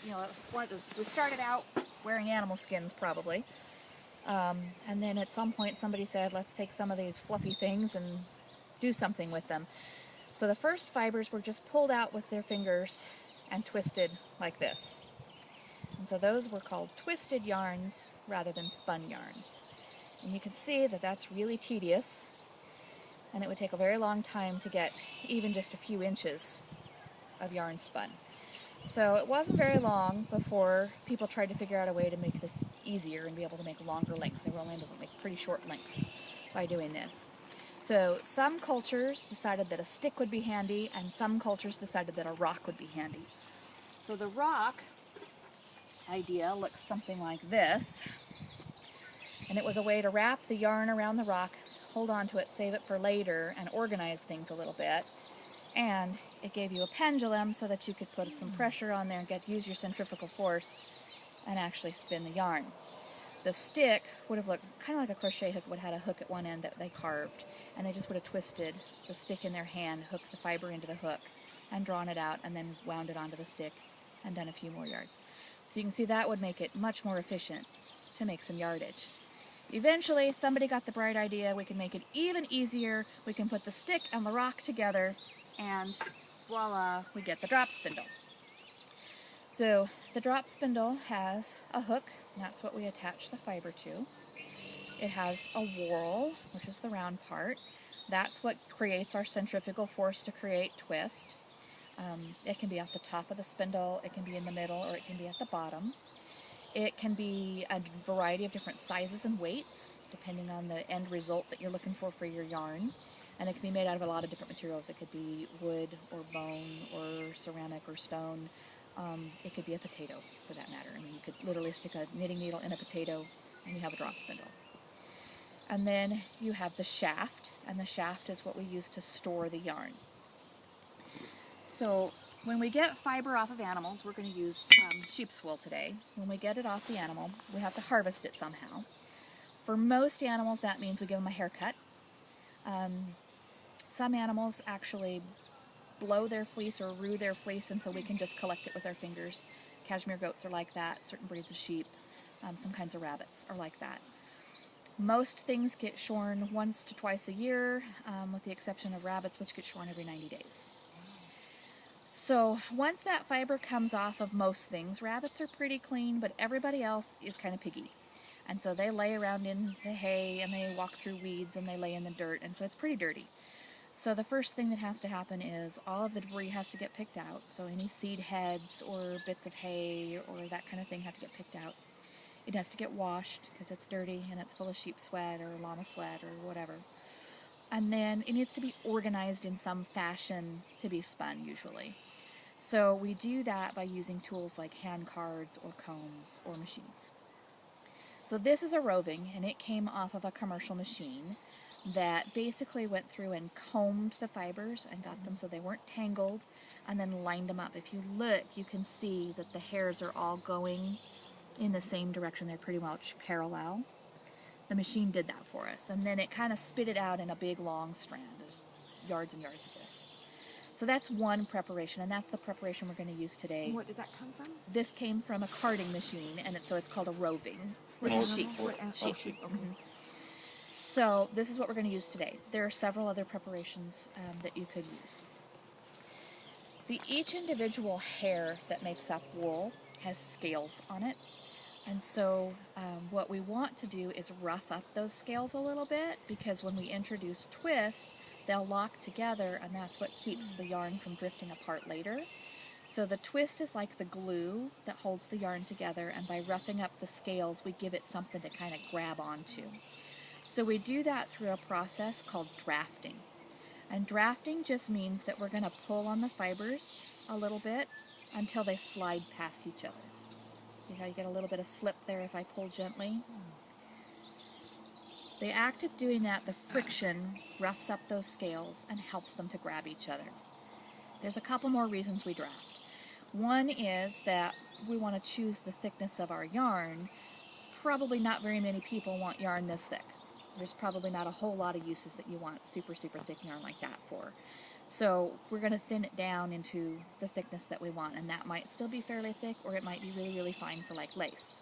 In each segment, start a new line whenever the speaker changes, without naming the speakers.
you know, we started out wearing animal skins probably. And then at some point somebody said, let's take some of these fluffy things and do something with them. So the first fibers were just pulled out with their fingers and twisted like this. And so those were called twisted yarns rather than spun yarns. And you can see that that's really tedious, and it would take a very long time to get even just a few inches of yarn spun. So it wasn't very long before people tried to figure out a way to make this easier and be able to make longer lengths. They were only able to make pretty short lengths by doing this. So some cultures decided that a stick would be handy, and some cultures decided that a rock would be handy. So the rock idea looks something like this, and it was a way to wrap the yarn around the rock, hold on to it, save it for later, and organize things a little bit. And it gave you a pendulum so that you could put some pressure on there and use your centrifugal force and actually spin the yarn. The stick would have looked kind of like a crochet hook, would have had a hook at one end that they carved, and they just would have twisted the stick in their hand, hooked the fiber into the hook, and drawn it out, and then wound it onto the stick and done a few more yards. So you can see that would make it much more efficient to make some yardage. Eventually, somebody got the bright idea, we can make it even easier. We can put the stick and the rock together, and voila, we get the drop spindle. So the drop spindle has a hook, and that's what we attach the fiber to. It has a whorl, which is the round part. That's what creates our centrifugal force to create twist. It can be at the top of the spindle, it can be in the middle, or it can be at the bottom. It can be a variety of different sizes and weights, depending on the end result that you're looking for your yarn. And it can be made out of a lot of different materials. It could be wood or bone or ceramic or stone. It could be a potato, for that matter. I mean, you could literally stick a knitting needle in a potato and you have a drop spindle. And then you have the shaft, and the shaft is what we use to store the yarn. So when we get fiber off of animals, we're going to use sheep's wool today. When we get it off the animal, we have to harvest it somehow. For most animals, that means we give them a haircut. Some animals actually blow their fleece or rue their fleece, and so we can just collect it with our fingers. Cashmere goats are like that, certain breeds of sheep, some kinds of rabbits are like that. Most things get shorn once to twice a year, with the exception of rabbits, which get shorn every 90 days. So once that fiber comes off of most things, rabbits are pretty clean, but everybody else is kind of piggy. And so they lay around in the hay, and they walk through weeds, and they lay in the dirt, and so it's pretty dirty. So the first thing that has to happen is all of the debris has to get picked out. So any seed heads or bits of hay or that kind of thing have to get picked out. It has to get washed because it's dirty and it's full of sheep sweat or llama sweat or whatever. And then it needs to be organized in some fashion to be spun usually. So we do that by using tools like hand cards or combs or machines. So this is a roving, and it came off of a commercial machine that basically went through and combed the fibers and got them so they weren't tangled, and then lined them up. If you look, you can see that the hairs are all going in the same direction. They're pretty much parallel. The machine did that for us, and then it kind of spit it out in a big long strand. There's yards and yards of this. So that's one preparation, and that's the preparation we're going to use today.
And what did that come from?
This came from a carding machine, and so it's called a roving. This is sheep. Sheep. Mm-hmm. So this is what we're going to use today. There are several other preparations that you could use. Each individual hair that makes up wool has scales on it, and so what we want to do is rough up those scales a little bit, because when we introduce twist, they'll lock together, and that's what keeps the yarn from drifting apart later. So the twist is like the glue that holds the yarn together, and by roughing up the scales, we give it something to kind of grab onto. So we do that through a process called drafting. And drafting just means that we're going to pull on the fibers a little bit until they slide past each other. See how you get a little bit of slip there if I pull gently? The act of doing that, the friction, roughs up those scales and helps them to grab each other. There's a couple more reasons we draft. One is that we want to choose the thickness of our yarn. Probably not very many people want yarn this thick. There's probably not a whole lot of uses that you want super, super thick yarn like that for. So we're going to thin it down into the thickness that we want, and that might still be fairly thick, or it might be really, really fine for like lace.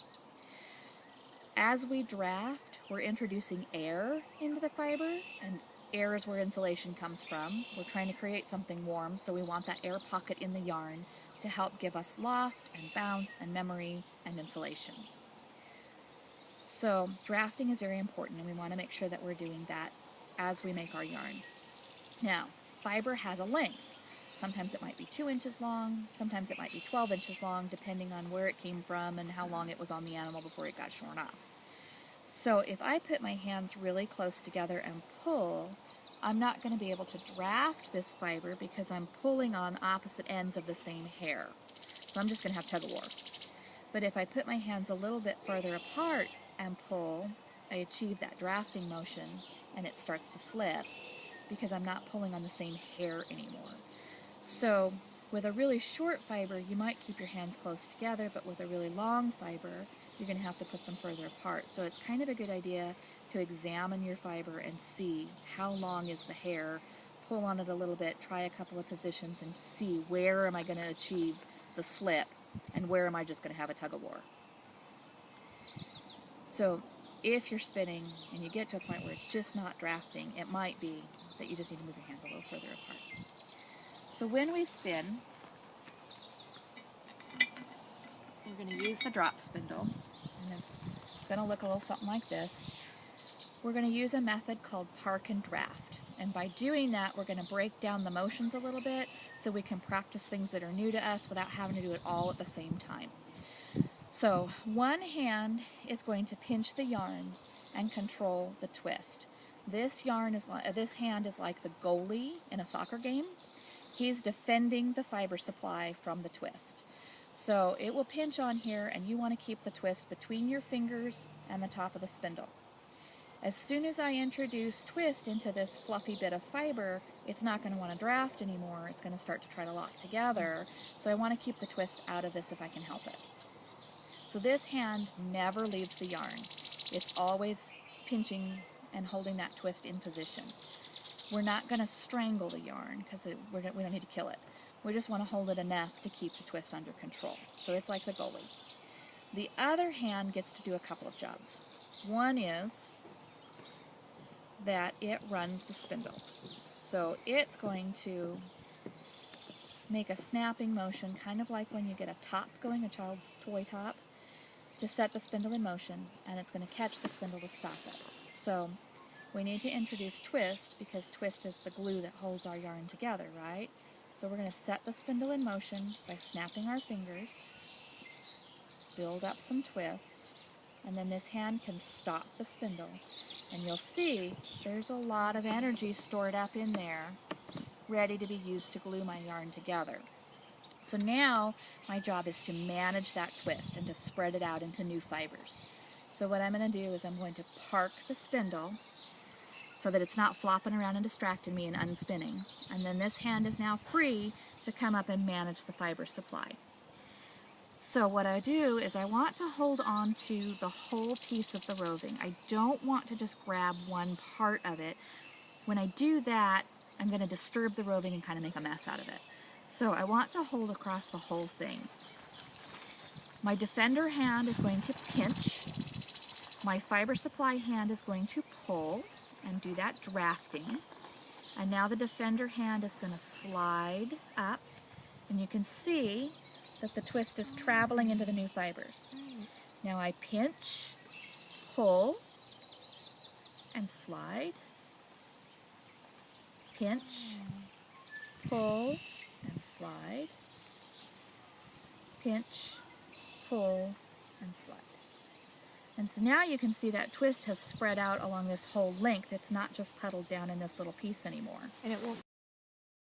As we draft, we're introducing air into the fiber, and air is where insulation comes from. We're trying to create something warm, so we want that air pocket in the yarn to help give us loft and bounce and memory and insulation. So drafting is very important, and we want to make sure that we're doing that as we make our yarn. Now, fiber has a length. Sometimes it might be 2 inches long, sometimes it might be 12 inches long, depending on where it came from and how long it was on the animal before it got shorn off. So if I put my hands really close together and pull, I'm not going to be able to draft this fiber because I'm pulling on opposite ends of the same hair. So I'm just going to have tug-of-war. But if I put my hands a little bit further apart and pull, I achieve that drafting motion, and it starts to slip because I'm not pulling on the same hair anymore. So with a really short fiber, you might keep your hands close together, but with a really long fiber, you're going to have to put them further apart. So it's kind of a good idea to examine your fiber and see how long is the hair, pull on it a little bit, try a couple of positions, and see where am I going to achieve the slip and where am I just going to have a tug-of-war. So if you're spinning and you get to a point where it's just not drafting, it might be that you just need to move your hands a little further apart. So when we spin, we're going to use the drop spindle, and it's going to look a little something like this. We're going to use a method called park and draft, and by doing that we're going to break down the motions a little bit so we can practice things that are new to us without having to do it all at the same time. So one hand is going to pinch the yarn and control the twist. This hand is like the goalie in a soccer game. He's defending the fiber supply from the twist. So it will pinch on here, and you want to keep the twist between your fingers and the top of the spindle. As soon as I introduce twist into this fluffy bit of fiber, it's not going to want to draft anymore. It's going to start to try to lock together. So I want to keep the twist out of this if I can help it. So this hand never leaves the yarn. It's always pinching and holding that twist in position. We're not going to strangle the yarn because we don't need to kill it. We just want to hold it enough to keep the twist under control. So it's like the goalie. The other hand gets to do a couple of jobs. One is that it runs the spindle. So it's going to make a snapping motion, kind of like when you get a top going, a child's toy top, to set the spindle in motion, and it's going to catch the spindle to stop it. So we need to introduce twist because twist is the glue that holds our yarn together, right? So we're going to set the spindle in motion by snapping our fingers, build up some twist, and then this hand can stop the spindle. And you'll see there's a lot of energy stored up in there, ready to be used to glue my yarn together. So now my job is to manage that twist and to spread it out into new fibers. So what I'm going to do is I'm going to park the spindle so that it's not flopping around and distracting me and unspinning. And then this hand is now free to come up and manage the fiber supply. So what I do is I want to hold on to the whole piece of the roving. I don't want to just grab one part of it. When I do that, I'm going to disturb the roving and kind of make a mess out of it. So I want to hold across the whole thing. My defender hand is going to pinch. My fiber supply hand is going to pull and do that drafting. And now the defender hand is going to slide up, and you can see that the twist is traveling into the new fibers. Now I pinch, pull, and slide. Pinch, pull, and slide. Pinch, pull, and slide. And so now you can see that twist has spread out along this whole length. It's not just puddled down in this little piece anymore.
And it won't